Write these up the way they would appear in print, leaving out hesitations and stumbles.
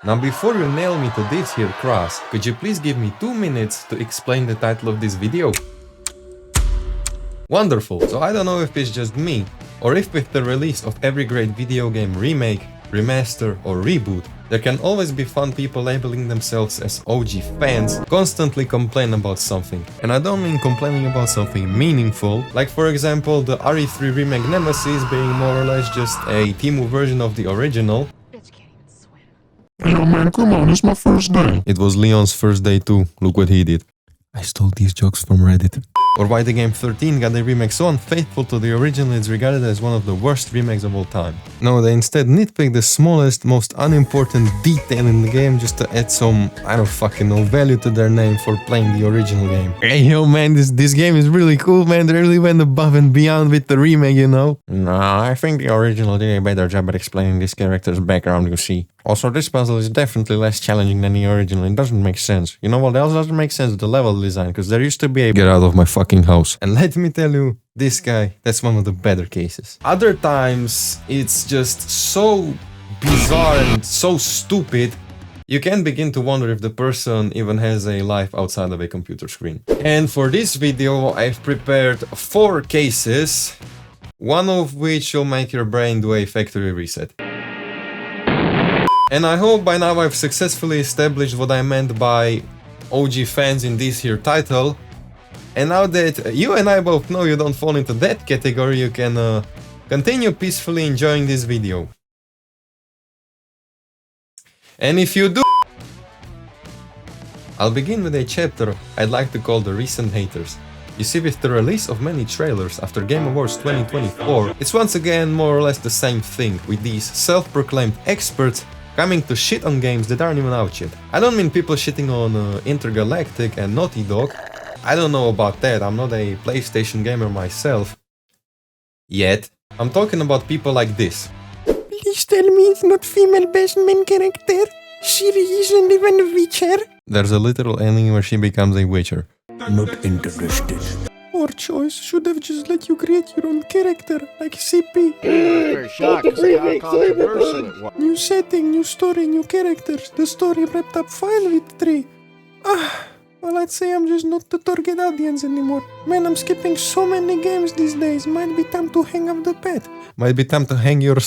Now before you nail me to this here cross, could you please give me 2 minutes to explain the title of this video? Wonderful, so I don't know if it's just me, or if with the release of every great video game remake, remaster or reboot, there can always be fun people labeling themselves as OG fans, constantly complain about something. And I don't mean complaining about something meaningful, like for example the RE3 remake Nemesis being more or less just a Temu version of the original. Yo man, come on, it's my first day. It was Leon's first day too, look what he did. I stole these jokes from Reddit. Or why the game 13 got a remake so unfaithful to the original it's regarded as one of the worst remakes of all time. No, they instead nitpick the smallest, most unimportant detail in the game just to add some, I don't fucking know, value to their name for playing the original game. Hey yo man, this game is really cool man, they really went above and beyond with the remake, you know? No, I think the original did a better job at explaining this character's background, you see. Also, this puzzle is definitely less challenging than the original, it doesn't make sense. You know what else doesn't make sense? The level design, because there used to be a get out of my fucking house. And let me tell you, this guy, that's one of the better cases. Other times, it's just so bizarre and so stupid, you can begin to wonder if the person even has a life outside of a computer screen. And for this video, I've prepared 4 cases, one of which will make your brain do a factory reset. And I hope by now I've successfully established what I meant by OG fans in this here title. And now that you and I both know you don't fall into that category, you can continue peacefully enjoying this video. And if you do, I'll begin with a chapter I'd like to call the recent haters. You see, with the release of many trailers after Game Awards 2024, it's once again more or less the same thing, with these self-proclaimed experts coming to shit on games that aren't even out yet. I don't mean people shitting on Intergalactic and Naughty Dog. I don't know about that, I'm not a PlayStation gamer myself. Yet. I'm talking about people like this. Please tell me it's not female best main character. She isn't even a witcher. There's a literal ending where she becomes a witcher. Not interested. Our choice should have just let you create your own character, like CP. Very shocked to see how controversial it was. New setting, new story, new characters. The story wrapped up fine with 3. Well, I'd say I'm just not the target audience anymore. Man, I'm skipping so many games these days. Might be time to hang up the pad. Might be time to hang your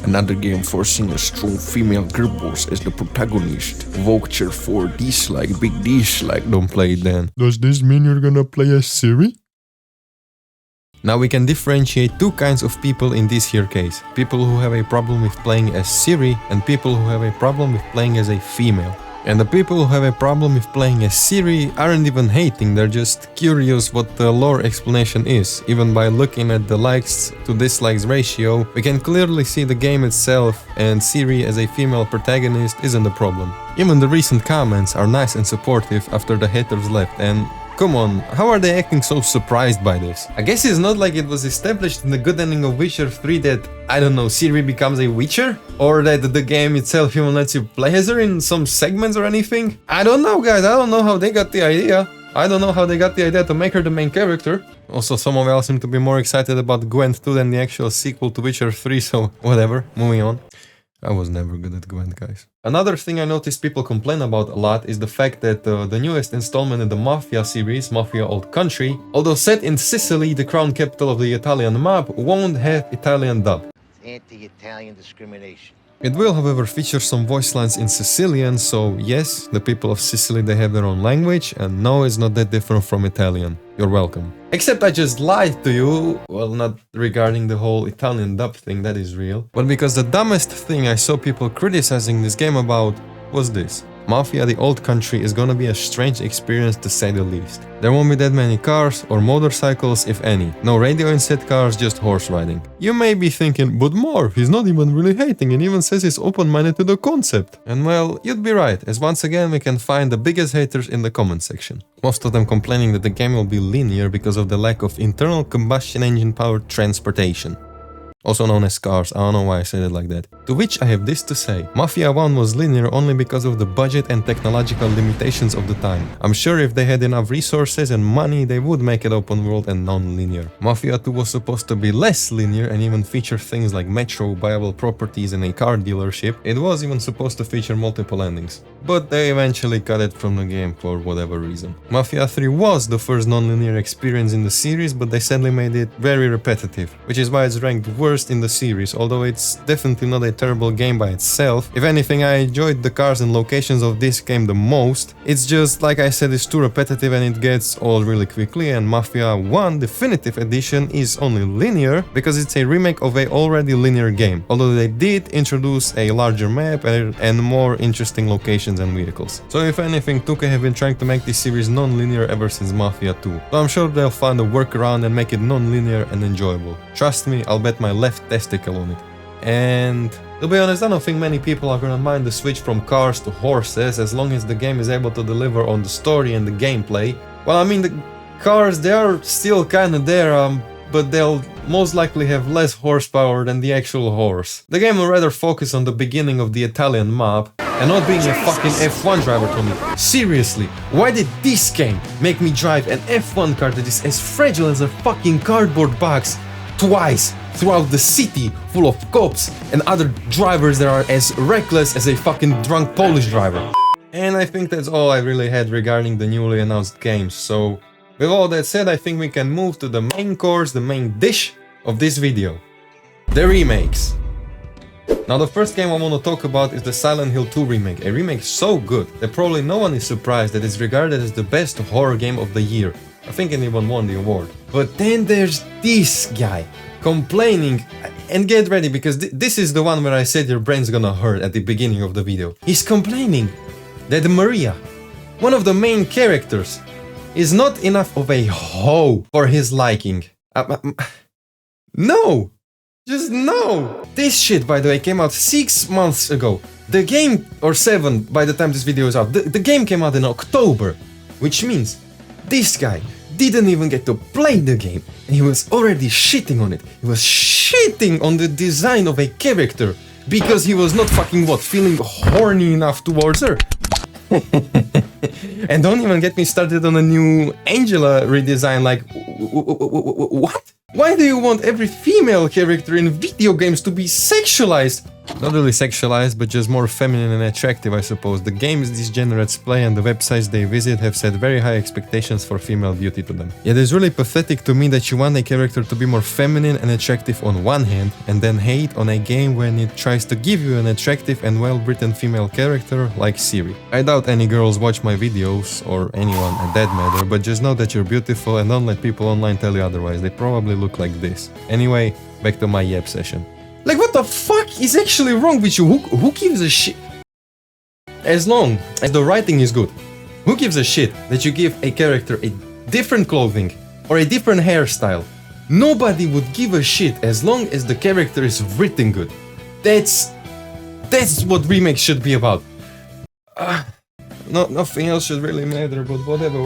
Another game forcing a strong female girl boss as the protagonist. Vulture 4 dislike, big dislike. Don't play it then. Does this mean you're gonna play as Siri? Now we can differentiate 2 kinds of people in this here case. People who have a problem with playing as Siri and people who have a problem with playing as a female. And the people who have a problem with playing as Siri aren't even hating, they're just curious what the lore explanation is. Even by looking at the likes to dislikes ratio, we can clearly see the game itself, and Siri as a female protagonist isn't the problem. Even the recent comments are nice and supportive after the haters left, and come on, how are they acting so surprised by this? I guess it's not like it was established in the good ending of Witcher 3 that, I don't know, Siri becomes a witcher? Or that the game itself even lets you play as her in some segments or anything? I don't know guys, I don't know how they got the idea. I don't know how they got the idea to make her the main character. Also, some of y'all seem to be more excited about Gwent 2 than the actual sequel to Witcher 3, so whatever, moving on. I was never good at Gwent, guys. Another thing I noticed people complain about a lot is the fact that the newest installment in the Mafia series, Mafia Old Country, although set in Sicily, the crown capital of the Italian mob, won't have Italian dub. Anti-Italian discrimination. It will, however, feature some voice lines in Sicilian, so yes, the people of Sicily, they have their own language, and no, it's not that different from Italian. You're welcome. Except I just lied to you, well, not regarding the whole Italian dub thing, that is real, but because the dumbest thing I saw people criticizing this game about was this. Mafia the Old Country is gonna be a strange experience to say the least. There won't be that many cars or motorcycles, if any. No radio inset cars, just horse riding. You may be thinking, but Marv, he's not even really hating and even says he's open-minded to the concept. And well, you'd be right, as once again we can find the biggest haters in the comment section. Most of them complaining that the game will be linear because of the lack of internal combustion engine powered transportation. also known as Cars. I don't know why I said it like that. To which I have this to say. Mafia 1 was linear only because of the budget and technological limitations of the time. I'm sure if they had enough resources and money, they would make it open world and non-linear. Mafia 2 was supposed to be less linear and even feature things like metro, viable properties and a car dealership. It was even supposed to feature multiple endings. But they eventually cut it from the game for whatever reason. Mafia 3 was the first non-linear experience in the series, but they sadly made it very repetitive, which is why it's ranked worst in the series, although it's definitely not a terrible game by itself. If anything, I enjoyed the cars and locations of this game the most. It's just, like I said, it's too repetitive and it gets old really quickly, and Mafia 1 Definitive Edition is only linear because it's a remake of a already linear game, although they did introduce a larger map and more interesting locations and vehicles. So if anything, 2K have been trying to make this series non-linear ever since Mafia 2. So I'm sure they'll find a workaround and make it non-linear and enjoyable. Trust me, I'll bet my left testicle on it. And to be honest, I don't think many people are gonna mind the switch from cars to horses as long as the game is able to deliver on the story and the gameplay. Well, I mean, the cars, they are still kinda there, but they'll most likely have less horsepower than the actual horse. The game will rather focus on the beginning of the Italian mob and not being a fucking F1 driver, Tommy. Seriously, why did this game make me drive an F1 car that is as fragile as a fucking cardboard box twice throughout the city full of cops and other drivers that are as reckless as a fucking drunk Polish driver? And I think that's all I really had regarding the newly announced games, so with all that said, I think we can move to the main course, the main dish of this video. The remakes. Now the first game I want to talk about is the Silent Hill 2 remake, a remake so good that probably no one is surprised that it's regarded as the best horror game of the year. I think it even won the award. But then there's this guy complaining, and get ready because this is the one where I said your brain's gonna hurt at the beginning of the video. He's complaining that Maria, one of the main characters, is not enough of a hoe for his liking. No! Just no! This shit, by the way, came out 6 months ago. The game, or 7 by the time this video is out, the game came out in October. Which means this guy didn't even get to play the game and he was already shitting on it. He was shitting on the design of a character because he was not fucking feeling horny enough towards her. And don't even get me started on a new Angela redesign, like, what? Why do you want every female character in video games to be sexualized? Not really sexualized, but just more feminine and attractive, I suppose. The games these generates play and the websites they visit have set very high expectations for female beauty to them. Yet it's really pathetic to me that you want a character to be more feminine and attractive on one hand, and then hate on a game when it tries to give you an attractive and well-written female character like Siri. I doubt any girls watch my videos, or anyone at that matter, but just know that you're beautiful and don't let people online tell you otherwise. They probably look like this. Anyway, back to my yap session. Like, what the fuck is actually wrong with you? Who gives a shit? As long as the writing is good, who gives a shit that you give a character a different clothing or a different hairstyle? Nobody would give a shit as long as the character is written good. That's what remakes should be about. Nothing else should really matter, but whatever.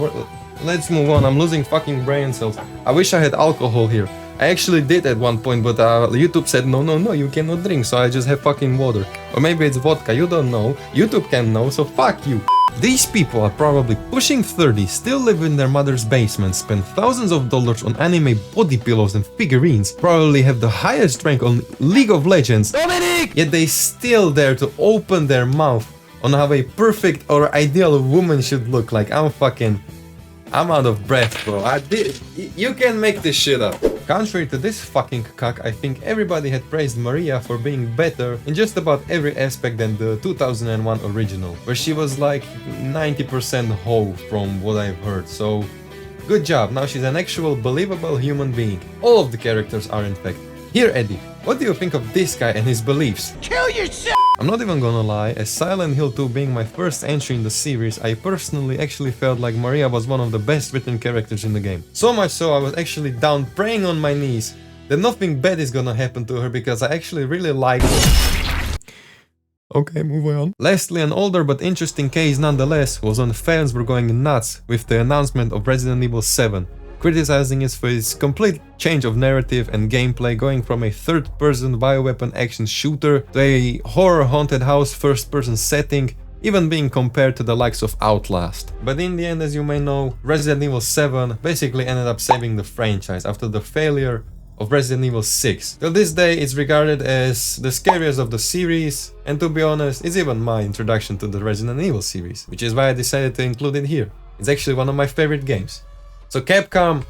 Let's move on. I'm losing fucking brain cells. I wish I had alcohol here. I actually did at one point, but YouTube said no, you cannot drink, so I just have fucking water. Or maybe it's vodka, you don't know. YouTube can know, so fuck you. These people are probably pushing 30, still live in their mother's basement, spend thousands of dollars on anime body pillows and figurines, probably have the highest rank on League of Legends, Dominic! Yet they still dare to open their mouth on how a perfect or ideal woman should look like. I'm out of breath, bro. You can make this shit up. Contrary to this fucking cuck, I think everybody had praised Maria for being better in just about every aspect than the 2001 original, where she was like 90% hoe from what I've heard, so good job, now she's an actual believable human being. All of the characters are in fact. Here, Eddie, what do you think of this guy and his beliefs? Kill yourself! I'm not even gonna lie, as Silent Hill 2 being my first entry in the series, I personally actually felt like Maria was one of the best written characters in the game. So much so I was actually down praying on my knees that nothing bad is gonna happen to her because I actually really like her. Okay, moving on. Lastly, an older but interesting case nonetheless was when fans were going nuts with the announcement of Resident Evil 7. criticizing it for its complete change of narrative and gameplay, going from a third-person bioweapon action shooter to a horror haunted house first-person setting, even being compared to the likes of Outlast. But in the end, as you may know, Resident Evil 7 basically ended up saving the franchise after the failure of Resident Evil 6. Till this day, it's regarded as the scariest of the series, and to be honest, it's even my introduction to the Resident Evil series, which is why I decided to include it here. It's actually one of my favorite games. So Capcom,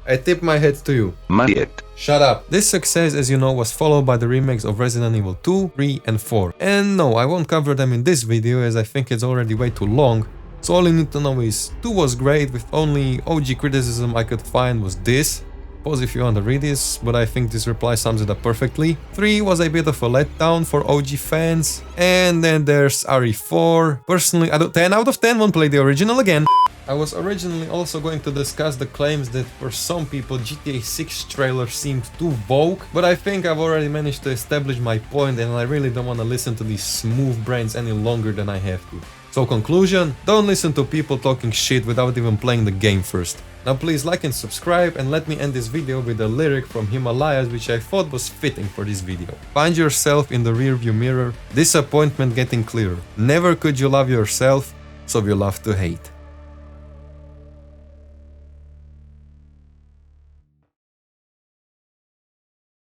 I tip my hat to you. Maniac. Shut up. This success, as you know, was followed by the remakes of Resident Evil 2, 3 and 4. And no, I won't cover them in this video as I think it's already way too long. So all you need to know is 2 was great, with only OG criticism I could find was this. Pause if you want to read this, but I think this reply sums it up perfectly. 3 was a bit of a letdown for OG fans. And then there's RE4. Personally, 10 out of 10 won't play the original again. I was originally also going to discuss the claims that for some people GTA 6 trailer seemed too vogue, but I think I've already managed to establish my point and I really don't want to listen to these smooth brains any longer than I have to. So conclusion, don't listen to people talking shit without even playing the game first. Now please like and subscribe, and let me end this video with a lyric from Himalayas which I thought was fitting for this video. Find yourself in the rearview mirror, disappointment getting clearer. Never could you love yourself, so you love to hate.